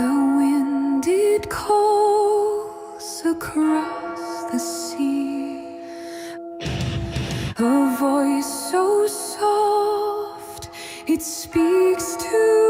The wind, it calls across the sea, a voice so soft, it speaks to